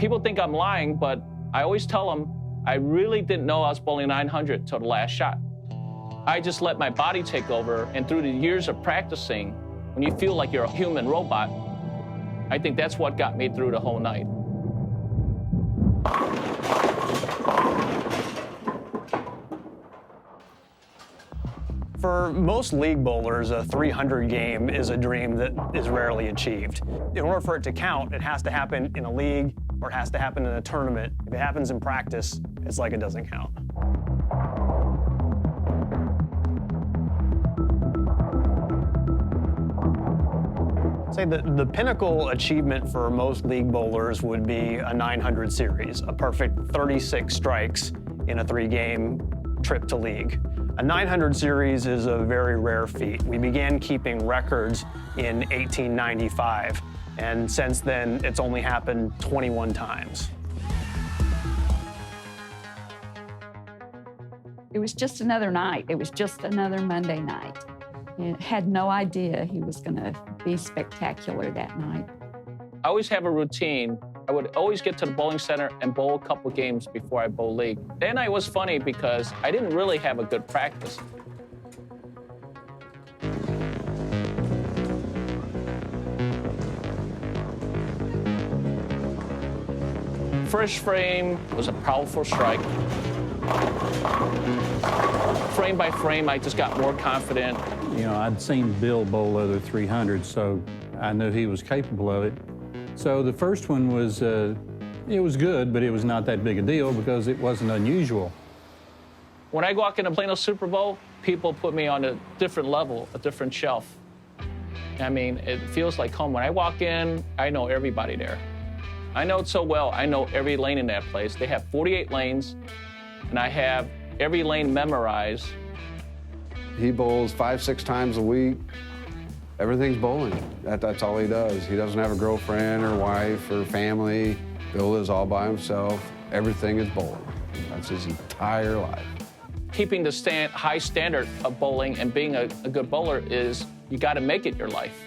People think I'm lying, but I always tell them I really didn't know I was bowling 900 till the last shot. I just let my body take over, and through the years of practicing, when you feel like you're a human robot, I think that's what got me through the whole night. For most league bowlers, a 300 game is a dream that is rarely achieved. In order for it to count, it has to happen in a league or it has to happen in a tournament. If it happens in practice, it's like it doesn't count. Say the pinnacle achievement for most league bowlers would be a 900 series, a perfect 36 strikes in a 3-game trip to league. A 900 series is a very rare feat. We began keeping records in 1895, and since then, it's only happened 21 times. It was just another night. It was just another Monday night. And had no idea he was going to be spectacular that night. I always have a routine. I would always get to the bowling center and bowl a couple games before I bowl league. That night was funny because I didn't really have a good practice. First frame was a powerful strike. Frame by frame, I just got more confident. You know, I'd seen Bill bowl other 300s, so I knew he was capable of it. So the first one was, it was good, but it was not that big a deal because it wasn't unusual. When I walk into Plano Super Bowl, people put me on a different level, a different shelf. I mean, it feels like home. When I walk in, I know everybody there. I know it so well, I know every lane in that place. They have 48 lanes, and I have every lane memorized. He bowls 5-6 times a week. Everything's bowling. That's all he does. He doesn't have a girlfriend or wife or family. Bill is all by himself. Everything is bowling. That's his entire life. Keeping the high standard of bowling and being a good bowler is, you got to make it your life.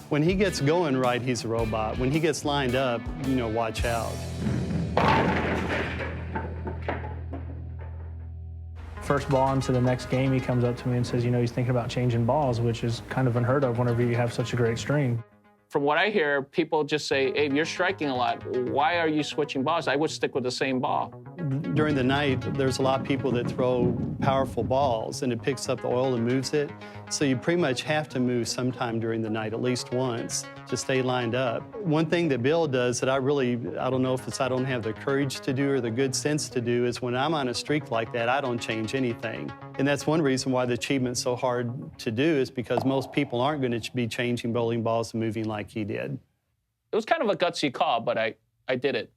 When he gets going right, he's a robot. When he gets lined up, you know, watch out. First ball into the next game, he comes up to me and says, you know, he's thinking about changing balls, which is kind of unheard of whenever you have such a great string. From what I hear, people just say, Abe, you're striking a lot. Why are you switching balls? I would stick with the same ball. During the night, there's a lot of people that throw powerful balls, and it picks up the oil and moves it. So you pretty much have to move sometime during the night, at least once, to stay lined up. One thing that Bill does that I don't know if it's I don't have the courage to do or the good sense to do, is when I'm on a streak like that, I don't change anything. And that's one reason why the achievement's so hard to do, is because most people aren't going to be changing bowling balls and moving like he did. It was kind of a gutsy call, but I did it.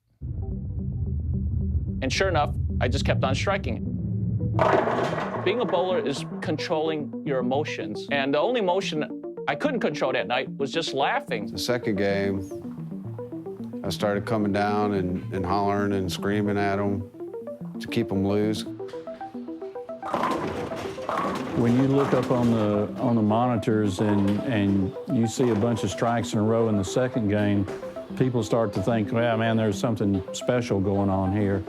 And sure enough, I just kept on striking. Being a bowler is controlling your emotions. And the only emotion I couldn't control that night was just laughing. The second game, I started coming down and hollering and screaming at him to keep him loose. When you look up on the monitors and you see a bunch of strikes in a row in the second game, people start to think, well, man, there's something special going on here.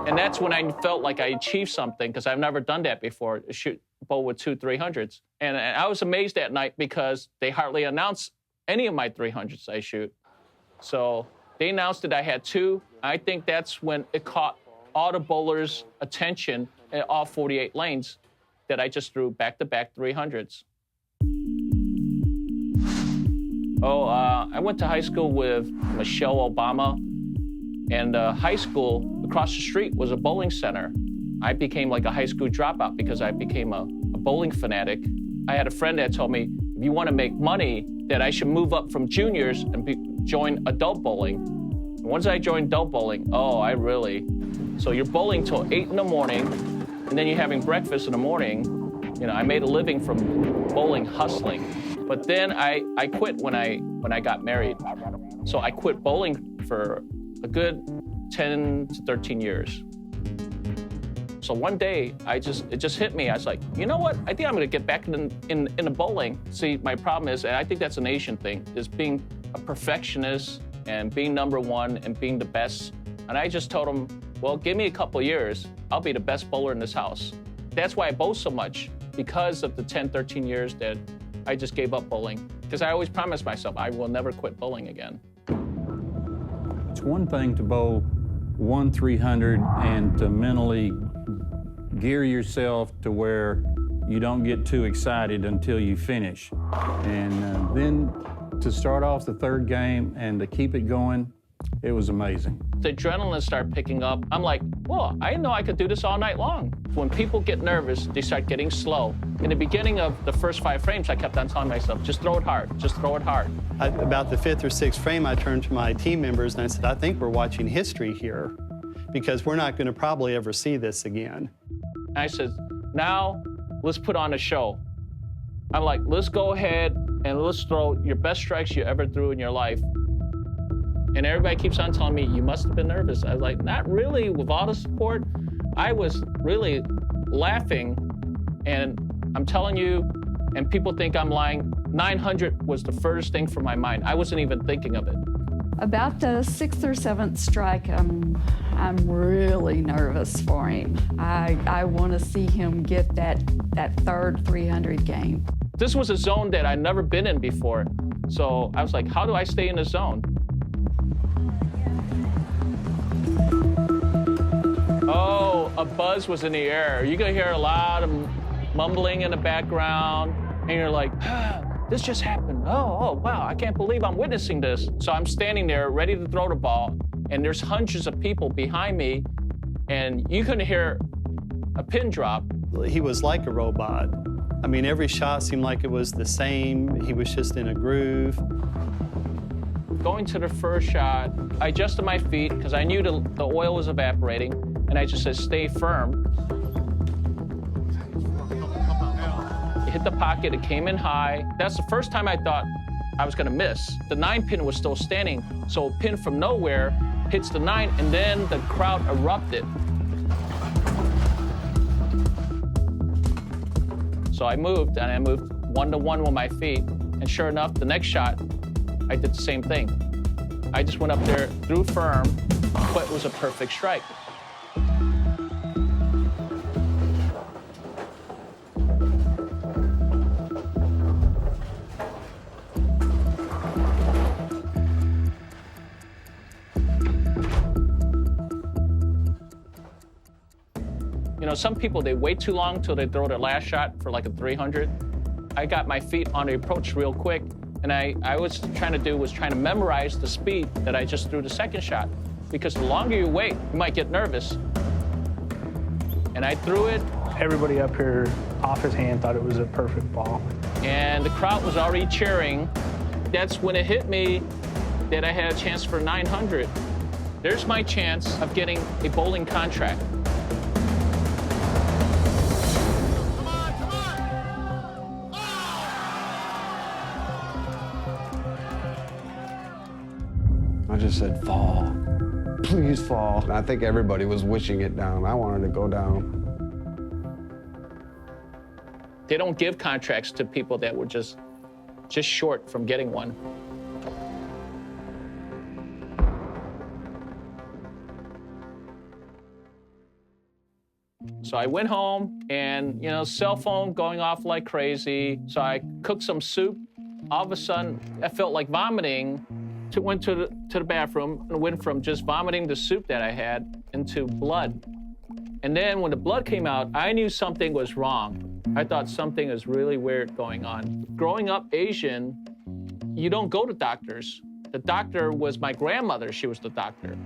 And that's when I felt like I achieved something, because I've never done that before, shoot bowl with 2 300s. And I was amazed that night because they hardly announced any of my 300s I shoot. So they announced that I had 2. I think that's when it caught all the bowlers' attention in all 48 lanes, that I just threw back-to-back 300s. I went to high school with Michelle Obama, and high school across the street was a bowling center. I became like a high school dropout because I became a bowling fanatic. I had a friend that told me, if you want to make money, that I should move up from juniors and join adult bowling. And once I joined adult bowling, so you're bowling till 8 in the morning, and then you're having breakfast in the morning. You know, I made a living from bowling, hustling. But then I quit when I got married. So I quit bowling for a good 10 to 13 years. So one day, it just hit me. I was like, you know what? I think I'm gonna get back in the bowling. See, my problem is, and I think that's an Asian thing, is being a perfectionist and being #1 and being the best. And I just told him, well, give me a couple years, I'll be the best bowler in this house. That's why I bowl so much, because of the 10, 13 years that I just gave up bowling. Because I always promised myself I will never quit bowling again. It's one thing to bowl 1-300 and to mentally gear yourself to where you don't get too excited until you finish. And then to start off the third game and to keep it going, it was amazing. The adrenaline started picking up. I'm like, whoa, I didn't know I could do this all night long. When people get nervous, they start getting slow. In the beginning of the first 5 frames, I kept on telling myself, just throw it hard, just throw it hard. About the 5th or 6th frame, I turned to my team members and I said, I think we're watching history here, because we're not going to probably ever see this again. And I said, now let's put on a show. I'm like, let's go ahead and let's throw your best strikes you ever threw in your life. And everybody keeps on telling me, you must have been nervous. I was like, not really, with all the support. I was really laughing, and I'm telling you, and people think I'm lying, 900 was the furthest thing from my mind. I wasn't even thinking of it. About the 6th or 7th strike, I'm really nervous for him. I want to see him get that third 300 game. This was a zone that I'd never been in before. So I was like, how do I stay in the zone? Oh, a buzz was in the air. You're gonna hear a lot of mumbling in the background, and you're like, this just happened. Oh, wow, I can't believe I'm witnessing this. So I'm standing there ready to throw the ball, and there's hundreds of people behind me, and you couldn't hear a pin drop. He was like a robot. I mean, every shot seemed like it was the same. He was just in a groove. Going to the first shot, I adjusted my feet because I knew the oil was evaporating, and I just said, stay firm. It hit the pocket, it came in high. That's the first time I thought I was gonna miss. The 9-pin was still standing, so a pin from nowhere hits the 9, and then the crowd erupted. So I moved, and I moved 1-to-1 with my feet, and sure enough, the next shot, I did the same thing. I just went up there, threw firm, but it was a perfect strike. You know, some people, they wait too long till they throw their last shot for like a 300. I got my feet on the approach real quick, and I was trying to memorize the speed that I just threw the second shot, because the longer you wait, you might get nervous. And I threw it. Everybody up here off his hand thought it was a perfect ball. And the crowd was already cheering. That's when it hit me that I had a chance for 900. There's my chance of getting a bowling contract. I just said, fall. Please fall. And I think everybody was wishing it down. I wanted to go down. They don't give contracts to people that were just short from getting one. So I went home and, cell phone going off like crazy. So I cooked some soup. All of a sudden, I felt like vomiting. Went to the bathroom and went from just vomiting the soup that I had into blood. And then when the blood came out, I knew something was wrong. I thought something was really weird going on. Growing up Asian, you don't go to doctors. The doctor was my grandmother. She was the doctor,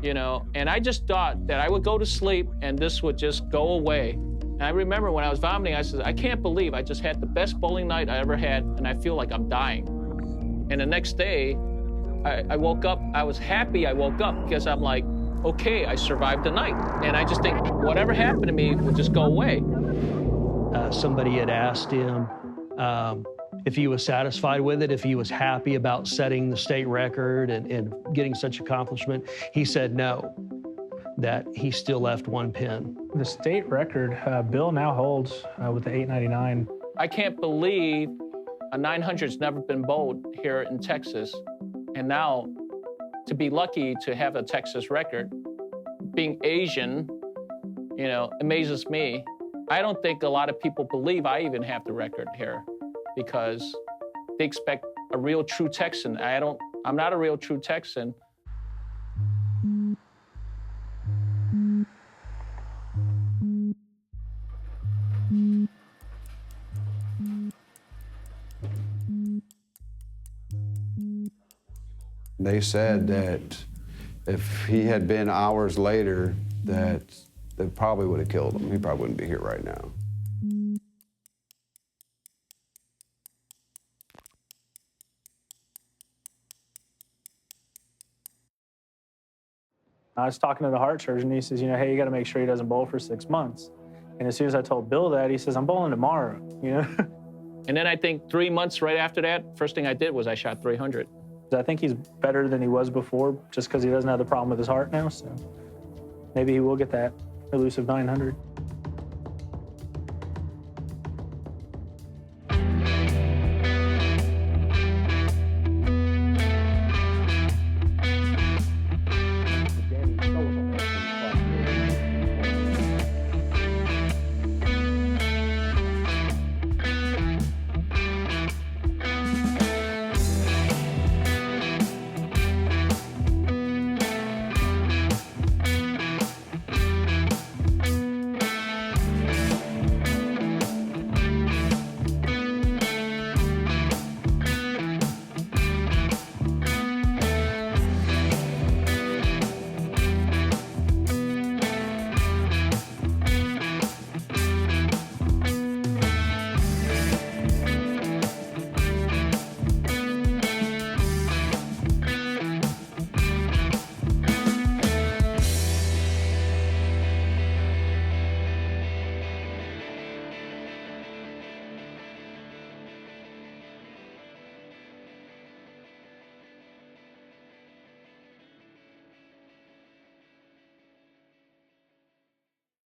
and I just thought that I would go to sleep and this would just go away. And I remember when I was vomiting, I said, I can't believe I just had the best bowling night I ever had, and I feel like I'm dying. And the next day, I woke up, I was happy I woke up because I'm like, okay, I survived the night. And I just think whatever happened to me would just go away. Somebody had asked him if he was satisfied with it, if he was happy about setting the state record and getting such accomplishment. He said no, that he still left one pin. The state record, Bill now holds with the 899. I can't believe a 900's never been bowled here in Texas. And now to be lucky to have a Texas record. Being Asian, you know, amazes me. I don't think a lot of people believe I even have the record here because they expect a real true Texan. I'm not a real true Texan. They said that if he had been hours later, that they probably would have killed him. He probably wouldn't be here right now. I was talking to the heart surgeon, and he says, you know, hey, you got to make sure he doesn't bowl for 6 months. And as soon as I told Bill that, he says, I'm bowling tomorrow, you know? And then I think 3 months right after that, first thing I did was I shot 300. I think he's better than he was before just because he doesn't have the problem with his heart now, so maybe he will get that elusive 900.